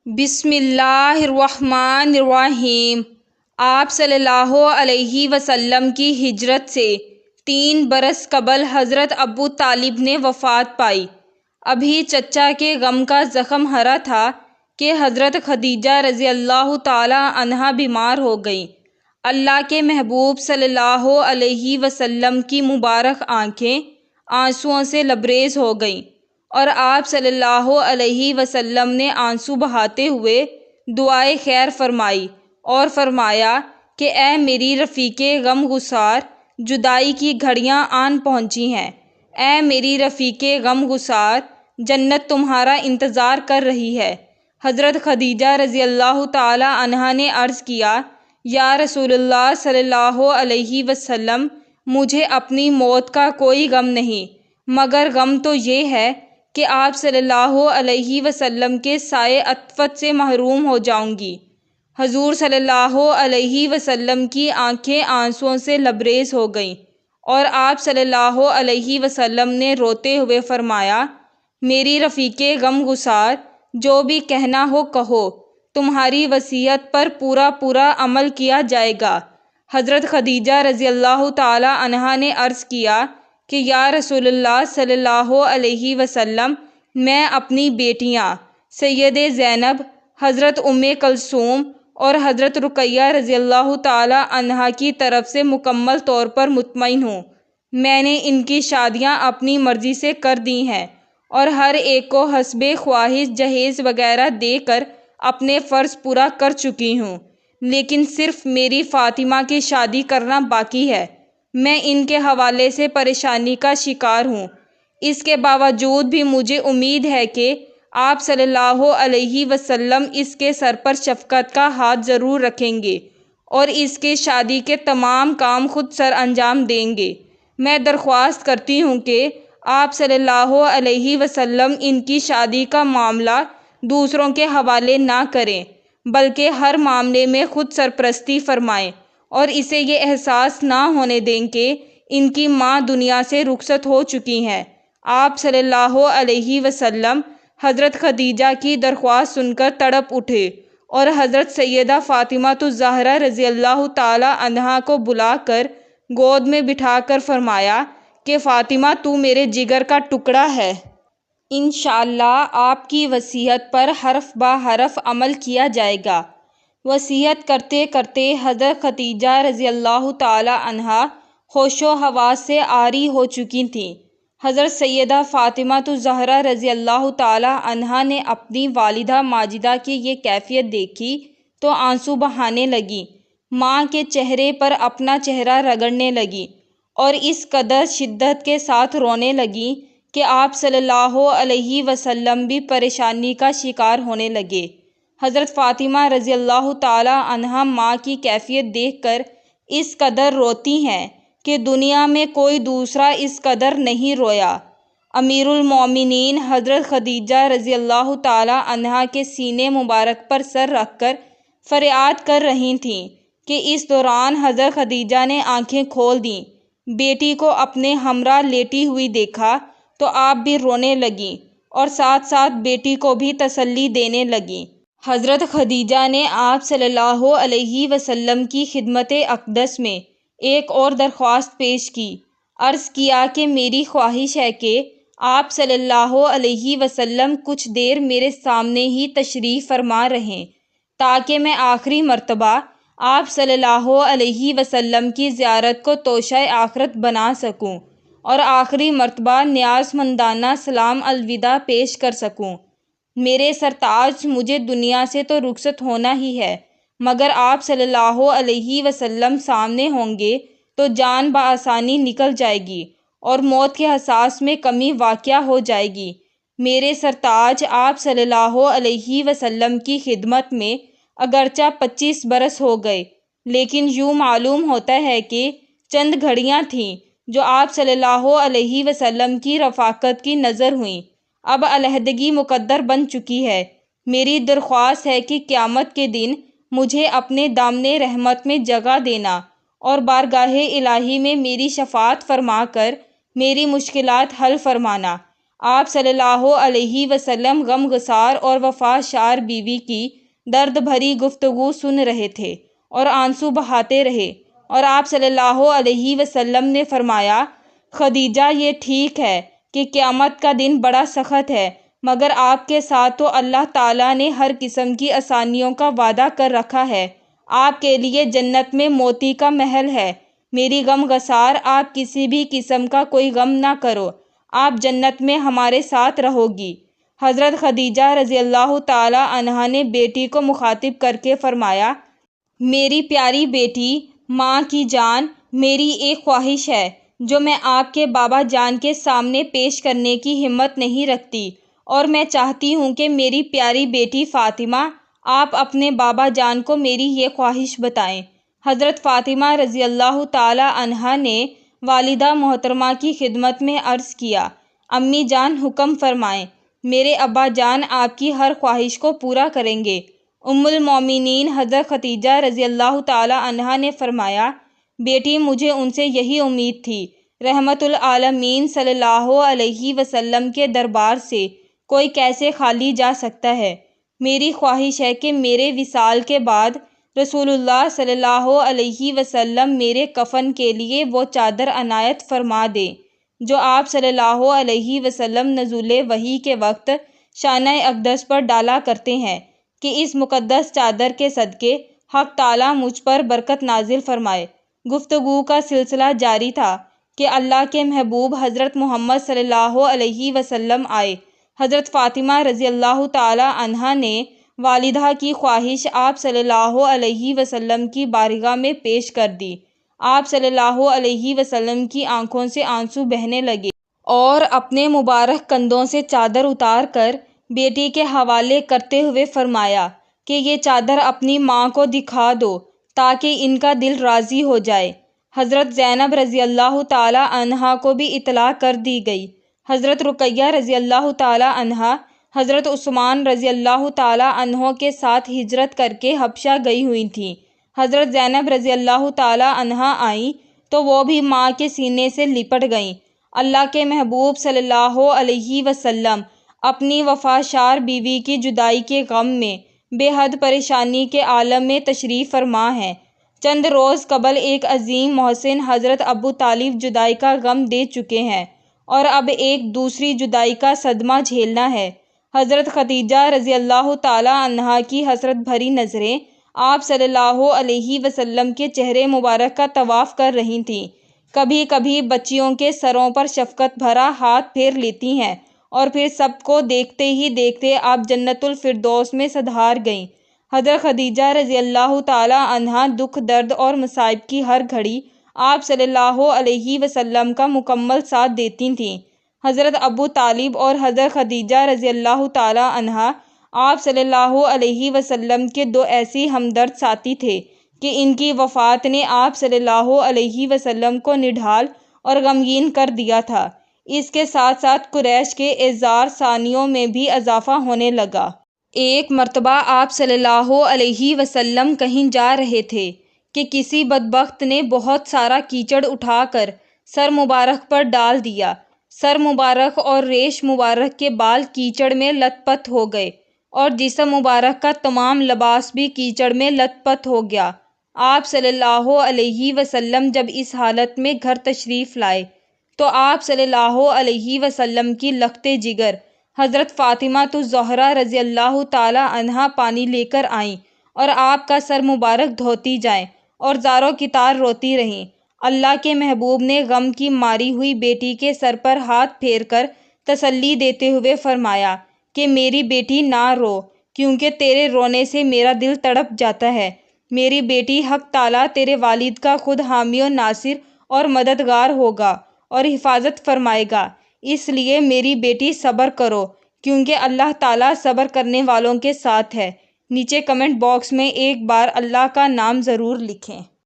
بسم اللہ الرحمن الرحیم۔ آپ صلی اللہ علیہ وسلم کی ہجرت سے 3 برس قبل حضرت ابو طالب نے وفات پائی۔ ابھی چچا کے غم کا زخم ہرا تھا کہ حضرت خدیجہ رضی اللہ تعالی عنہا بیمار ہو گئیں۔ اللہ کے محبوب صلی اللہ علیہ وسلم کی مبارک آنکھیں آنسوؤں سے لبریز ہو گئیں اور آپ صلی اللہ علیہ وسلم نے آنسو بہاتے ہوئے دعائے خیر فرمائی اور فرمایا کہ اے میری رفیق غم گسار، جدائی کی گھڑیاں آن پہنچی ہیں۔ اے میری رفیق غم گسار، جنت تمہارا انتظار کر رہی ہے۔ حضرت خدیجہ رضی اللہ تعالی عنہا نے عرض کیا، یا رسول اللہ صلی اللہ علیہ وسلم، مجھے اپنی موت کا کوئی غم نہیں، مگر غم تو یہ ہے کہ آپ صلی اللہ علیہ وسلم کے سائے عطفت سے محروم ہو جاؤں گی۔ حضور صلی اللہ علیہ وسلم کی آنکھیں آنسوؤں سے لبریز ہو گئیں اور آپ صلی اللہ علیہ وسلم نے روتے ہوئے فرمایا، میری رفیق غم گسار، جو بھی کہنا ہو کہو، تمہاری وصیت پر پورا عمل کیا جائے گا۔ حضرت خدیجہ رضی اللہ تعالی عنہا نے عرض کیا کہ یا رسول اللہ صلی اللہ علیہ وسلم، میں اپنی بیٹیاں سید زینب، حضرت ام کلثوم اور حضرت رقیہ رضی اللہ تعالی عنہا کی طرف سے مکمل طور پر مطمئن ہوں۔ میں نے ان کی شادیاں اپنی مرضی سے کر دی ہیں اور ہر ایک کو حسب خواہش جہیز وغیرہ دے کر اپنے فرض پورا کر چکی ہوں، لیکن صرف میری فاطمہ کی شادی کرنا باقی ہے۔ میں ان کے حوالے سے پریشانی کا شکار ہوں۔ اس کے باوجود بھی مجھے امید ہے کہ آپ صلی اللہ علیہ وسلم اس کے سر پر شفقت کا ہاتھ ضرور رکھیں گے اور اس کے شادی کے تمام کام خود سر انجام دیں گے۔ میں درخواست کرتی ہوں کہ آپ صلی اللہ علیہ وسلم ان کی شادی کا معاملہ دوسروں کے حوالے نہ کریں، بلکہ ہر معاملے میں خود سرپرستی فرمائیں اور اسے یہ احساس نہ ہونے دیں کہ ان کی ماں دنیا سے رخصت ہو چکی ہیں۔ آپ صلی اللہ علیہ وسلم حضرت خدیجہ کی درخواست سن کر تڑپ اٹھے اور حضرت سیدہ فاطمہ الزہرا رضی اللہ تعالی عنہا کو بلا کر گود میں بٹھا کر فرمایا کہ فاطمہ، تو میرے جگر کا ٹکڑا ہے۔ انشاءاللہ آپ کی وصیت پر حرف بہ حرف عمل کیا جائے گا۔ وصیت کرتے کرتے حضرت خدیجہ رضی اللہ تعالی عنہا ہوش و حواس سے عاری ہو چکی تھیں۔ حضرت سیدہ فاطمہ الزہرا رضی اللہ تعالی عنہا نے اپنی والدہ ماجدہ کی یہ کیفیت دیکھی تو آنسو بہانے لگیں، ماں کے چہرے پر اپنا چہرہ رگڑنے لگیں اور اس قدر شدت کے ساتھ رونے لگیں کہ آپ صلی اللہ علیہ وسلم بھی پریشانی کا شکار ہونے لگے۔ حضرت فاطمہ رضی اللہ تعالی عنہا ماں کی کیفیت دیکھ کر اس قدر روتی ہیں کہ دنیا میں کوئی دوسرا اس قدر نہیں رویا۔ امیر المومنین حضرت خدیجہ رضی اللہ تعالی عنہا کے سینے مبارک پر سر رکھ کر فریاد کر رہی تھیں کہ اس دوران حضرت خدیجہ نے آنکھیں کھول دیں، بیٹی کو اپنے ہمراہ لیٹی ہوئی دیکھا تو آپ بھی رونے لگیں اور ساتھ ساتھ بیٹی کو بھی تسلی دینے لگیں۔ حضرت خدیجہ نے آپ صلی اللہ علیہ وسلم کی خدمت اقدس میں ایک اور درخواست پیش کی۔ عرض کیا کہ میری خواہش ہے کہ آپ صلی اللہ علیہ وسلم کچھ دیر میرے سامنے ہی تشریف فرما رہیں تاکہ میں آخری مرتبہ آپ صلی اللہ علیہ وسلم کی زیارت کو توشہ آخرت بنا سکوں اور آخری مرتبہ نیاز مندانہ سلام الوداع پیش کر سکوں۔ میرے سرتاج، مجھے دنیا سے تو رخصت ہونا ہی ہے، مگر آپ صلی اللہ علیہ وسلم سامنے ہوں گے تو جان بآسانی نکل جائے گی اور موت کے احساس میں کمی واقع ہو جائے گی۔ میرے سرتاج، آپ صلی اللہ علیہ وسلم کی خدمت میں اگرچہ 25 برس ہو گئے، لیکن یوں معلوم ہوتا ہے کہ چند گھڑیاں تھیں جو آپ صلی اللہ علیہ وسلم کی رفاقت کی نظر ہوئیں۔ اب علیحدگی مقدر بن چکی ہے۔ میری درخواست ہے کہ قیامت کے دن مجھے اپنے دامن رحمت میں جگہ دینا اور بارگاہ الہی میں میری شفاعت فرما کر میری مشکلات حل فرمانا۔ آپ صلی اللہ علیہ وسلم غم گسار اور وفات شار بیوی کی درد بھری گفتگو سن رہے تھے اور آنسو بہاتے رہے، اور آپ صلی اللہ علیہ وسلم نے فرمایا، خدیجہ یہ ٹھیک ہے کہ قیامت کا دن بڑا سخت ہے، مگر آپ کے ساتھ تو اللہ تعالیٰ نے ہر قسم کی آسانیوں کا وعدہ کر رکھا ہے۔ آپ کے لیے جنت میں موتی کا محل ہے۔ میری غم گسار، آپ کسی بھی قسم کا کوئی غم نہ کرو، آپ جنت میں ہمارے ساتھ رہو گی۔ حضرت خدیجہ رضی اللہ تعالی عنہا نے بیٹی کو مخاطب کر کے فرمایا، میری پیاری بیٹی، ماں کی جان، میری ایک خواہش ہے جو میں آپ کے بابا جان کے سامنے پیش کرنے کی ہمت نہیں رکھتی، اور میں چاہتی ہوں کہ میری پیاری بیٹی فاطمہ، آپ اپنے بابا جان کو میری یہ خواہش بتائیں۔ حضرت فاطمہ رضی اللہ تعالی عنہا نے والدہ محترمہ کی خدمت میں عرض کیا، امی جان حکم فرمائیں، میرے ابا جان آپ کی ہر خواہش کو پورا کریں گے۔ ام المومنین حضرت خدیجہ رضی اللہ تعالی عنہا نے فرمایا، بیٹی مجھے ان سے یہی امید تھی، رحمت العالمین صلی اللہ علیہ وسلم کے دربار سے کوئی کیسے خالی جا سکتا ہے۔ میری خواہش ہے کہ میرے وصال کے بعد رسول اللہ صلی اللہ علیہ وسلم میرے کفن کے لیے وہ چادر عنایت فرما دیں جو آپ صلی اللہ علیہ وسلم نزول وحی کے وقت شانہ اقدس پر ڈالا کرتے ہیں، کہ اس مقدس چادر کے صدقے حق تعالیٰ مجھ پر برکت نازل فرمائے۔ گفتگو کا سلسلہ جاری تھا کہ اللہ کے محبوب حضرت محمد صلی اللہ علیہ وسلم آئے۔ حضرت فاطمہ رضی اللہ تعالی عنہا نے والدہ کی خواہش آپ صلی اللہ علیہ وسلم کی بارگاہ میں پیش کر دی۔ آپ صلی اللہ علیہ وسلم کی آنکھوں سے آنسو بہنے لگے اور اپنے مبارک کندھوں سے چادر اتار کر بیٹی کے حوالے کرتے ہوئے فرمایا کہ یہ چادر اپنی ماں کو دکھا دو تاکہ ان کا دل راضی ہو جائے۔ حضرت زینب رضی اللہ تعالی عنہا کو بھی اطلاع کر دی گئی۔ حضرت رقیہ رضی اللہ تعالی عنہا حضرت عثمان رضی اللہ تعالی عنہ کے ساتھ ہجرت کر کے حبشہ گئی ہوئی تھیں۔ حضرت زینب رضی اللہ تعالی عنہا آئیں تو وہ بھی ماں کے سینے سے لپٹ گئیں۔ اللہ کے محبوب صلی اللہ علیہ وسلم اپنی وفات شار بیوی کی جدائی کے غم میں بے حد پریشانی کے عالم میں تشریف فرما ہیں۔ چند روز قبل ایک عظیم محسن حضرت ابو طالب جدائی کا غم دے چکے ہیں، اور اب ایک دوسری جدائی کا صدمہ جھیلنا ہے۔ حضرت خدیجہ رضی اللہ تعالی عنہا کی حسرت بھری نظریں آپ صلی اللہ علیہ وسلم کے چہرے مبارک کا طواف کر رہی تھیں۔ کبھی کبھی بچیوں کے سروں پر شفقت بھرا ہاتھ پھیر لیتی ہیں، اور پھر سب کو دیکھتے ہی دیکھتے آپ جنت الفردوس میں صدہار گئیں۔ حضرت خدیجہ رضی اللہ تعالی عنہا دکھ درد اور مصائب کی ہر گھڑی آپ صلی اللہ علیہ وسلم کا مکمل ساتھ دیتی تھیں۔ حضرت ابو طالب اور حضرت خدیجہ رضی اللہ تعالی عنہا آپ صلی اللہ علیہ وسلم کے دو ایسی ہمدرد ساتھی تھے کہ ان کی وفات نے آپ صلی اللہ علیہ وسلم کو نڈھال اور غمگین کر دیا تھا۔ اس کے ساتھ ساتھ قریش کے اعزار ثانیوں میں بھی اضافہ ہونے لگا۔ ایک مرتبہ آپ صلی اللہ علیہ وسلم کہیں جا رہے تھے کہ کسی بدبخت نے بہت سارا کیچڑ اٹھا کر سر مبارک پر ڈال دیا۔ سر مبارک اور ریش مبارک کے بال کیچڑ میں لت پت ہو گئے، اور جسم مبارک کا تمام لباس بھی کیچڑ میں لت پت ہو گیا۔ آپ صلی اللہ علیہ وسلم جب اس حالت میں گھر تشریف لائے تو آپ صلی اللہ علیہ وسلم کی لختے جگر حضرت فاطمہ الزہرا رضی اللہ تعالی عنہا پانی لے کر آئیں اور آپ کا سر مبارک دھوتی جائیں اور زاروں کی طرح روتی رہیں۔ اللہ کے محبوب نے غم کی ماری ہوئی بیٹی کے سر پر ہاتھ پھیر کر تسلی دیتے ہوئے فرمایا کہ میری بیٹی نہ رو، کیونکہ تیرے رونے سے میرا دل تڑپ جاتا ہے۔ میری بیٹی، حق تعالیٰ تیرے والد کا خود حامی و ناصر اور مددگار ہوگا اور حفاظت فرمائے گا، اس لیے میری بیٹی صبر کرو، کیونکہ اللہ تعالیٰ صبر کرنے والوں کے ساتھ ہے۔ نیچے کمنٹ باکس میں ایک بار اللہ کا نام ضرور لکھیں۔